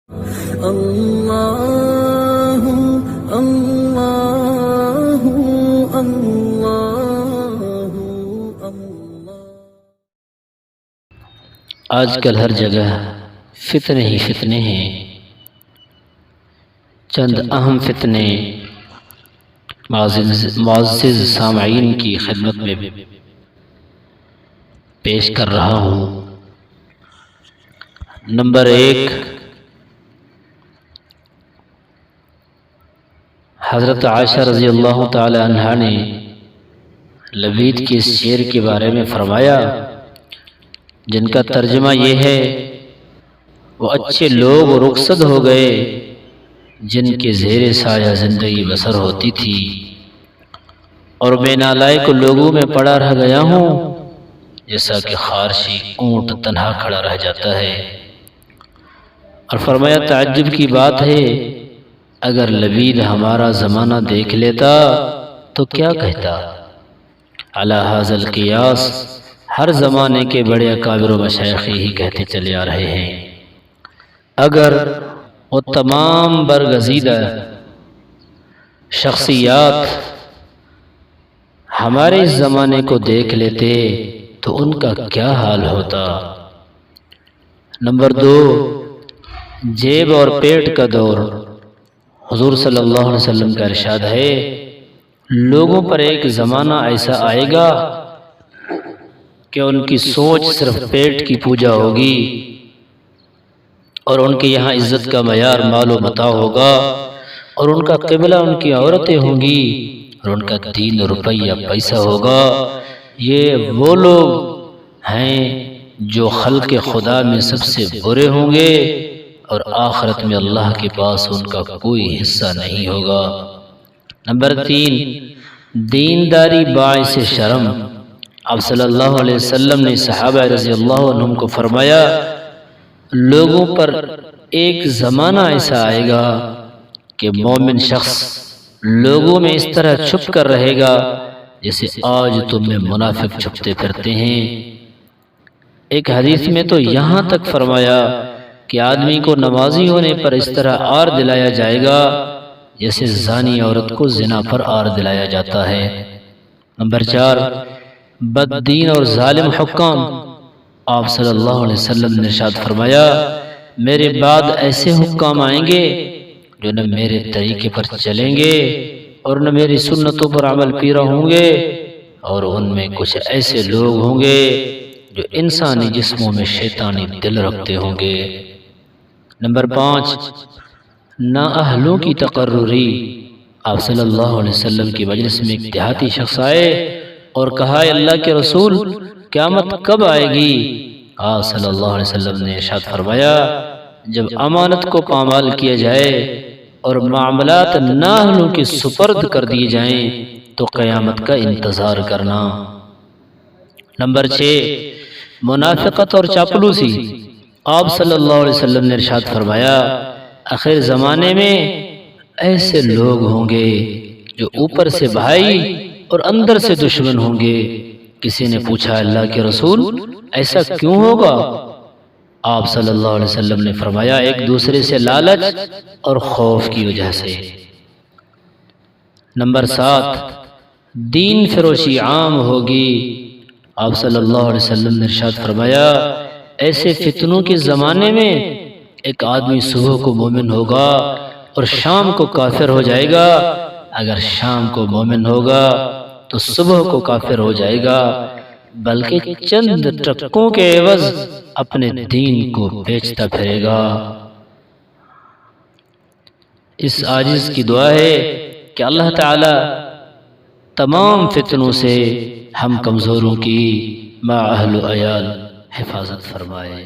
اللہ اللہ اللہ اللہ۔ آج کل ہر جگہ فتنے ہی فتنے ہیں۔ چند اہم فتنے معزز سامعین کی خدمت میں پیش کر رہا ہوں۔ نمبر 1، حضرت عائشہ رضی اللہ تعالی عنہا نے لبید کے اس شعر کے بارے میں فرمایا، جن کا ترجمہ یہ ہے: وہ اچھے لوگ رخصت ہو گئے جن کے زیر سایہ زندگی بسر ہوتی تھی، اور میں نالائق لوگوں میں پڑا رہ گیا ہوں جیسا کہ خارشی اونٹ تنہا کھڑا رہ جاتا ہے۔ اور فرمایا، تعجب کی بات ہے، اگر لبید ہمارا زمانہ دیکھ لیتا تو کیا کہتا؟ علی ھذا القیاس، ہر زمانے کے بڑے اکابر و مشائخ ہی کہتے چلے آ رہے ہیں، اگر وہ تمام برگزیدہ شخصیات ہمارے اس زمانے کو دیکھ لیتے تو ان کا کیا حال ہوتا؟ نمبر 2، جیب اور پیٹ کا دور۔ حضور صلی اللہ علیہ وسلم کا ارشاد ہے، لوگوں پر ایک زمانہ ایسا آئے گا کہ ان کی سوچ صرف پیٹ کی پوجا ہوگی، اور ان کے یہاں عزت کا معیار مال و متاع ہوگا، اور ان کا قبلہ ان کی عورتیں ہوں گی، اور ان کا دین روپیہ پیسہ ہوگا۔ یہ وہ لوگ ہیں جو خلق خدا میں سب سے برے ہوں گے، اور آخرت میں اللہ کے پاس ان کا کوئی حصہ نہیں ہوگا۔ نمبر 3، دینداری باعث شرم۔ آپ صلی اللہ علیہ وسلم نے صحابہ رضی اللہ عنہم کو فرمایا، لوگوں پر ایک زمانہ ایسا آئے گا کہ مومن شخص لوگوں میں اس طرح چھپ کر رہے گا جیسے آج تم میں منافق چھپتے پھرتے ہیں۔ ایک حدیث میں تو یہاں تک فرمایا کہ آدمی کو نمازی ہونے پر اس طرح عار دلایا جائے گا جیسے زانی عورت کو زنا پر عار دلایا جاتا ہے۔ نمبر 4، بد دین اور ظالم حکام۔ آپ صلی اللہ علیہ وسلم نے ارشاد فرمایا، میرے بعد ایسے حکام آئیں گے جو نہ میرے طریقے پر چلیں گے اور نہ میری سنتوں پر عمل پیرا ہوں گے، اور ان میں کچھ ایسے لوگ ہوں گے جو انسانی جسموں میں شیطانی دل رکھتے ہوں گے۔ نمبر 5، نااہلوں کی تقرری۔ آپ صلی اللہ علیہ وسلم کی مجلس میں ایک دیہاتی شخص آئے اور کہا، اللہ کے رسول، قیامت کب آئے گی؟ آپ صلی اللہ علیہ وسلم نے ارشاد فرمایا، جب امانت کو پامال کیا جائے اور معاملات نااہلوں کے سپرد کر دیے جائیں تو قیامت کا انتظار کرنا۔ نمبر 6، منافقت اور چاپلوسی۔ آپ صلی اللہ علیہ وسلم نے ارشاد فرمایا، آخر زمانے میں ایسے لوگ ہوں گے جو اوپر سے بھائی اور اندر سے دشمن ہوں گے۔ کسی نے پوچھا، اللہ کے رسول، ایسا کیوں ہوگا؟ آپ صلی اللہ علیہ وسلم نے فرمایا، ایک دوسرے سے لالچ اور خوف کی وجہ سے۔ نمبر 7، دین فروشی عام ہوگی۔ آپ صلی اللہ علیہ وسلم نے ارشاد فرمایا، ایسے فتنوں کے زمانے میں ایک آدمی صبح کو مومن ہوگا اور شام کو کافر ہو جائے گا، اگر شام کو مومن ہوگا تو صبح کو کافر ہو جائے گا، بلکہ چند ٹکوں کے عوض اپنے دین کو بیچتا پھرے گا۔ اس عاجز کی دعا ہے کہ اللہ تعالی تمام فتنوں سے ہم کمزوروں کی ما اہل و عیال حفاظت فرمائے۔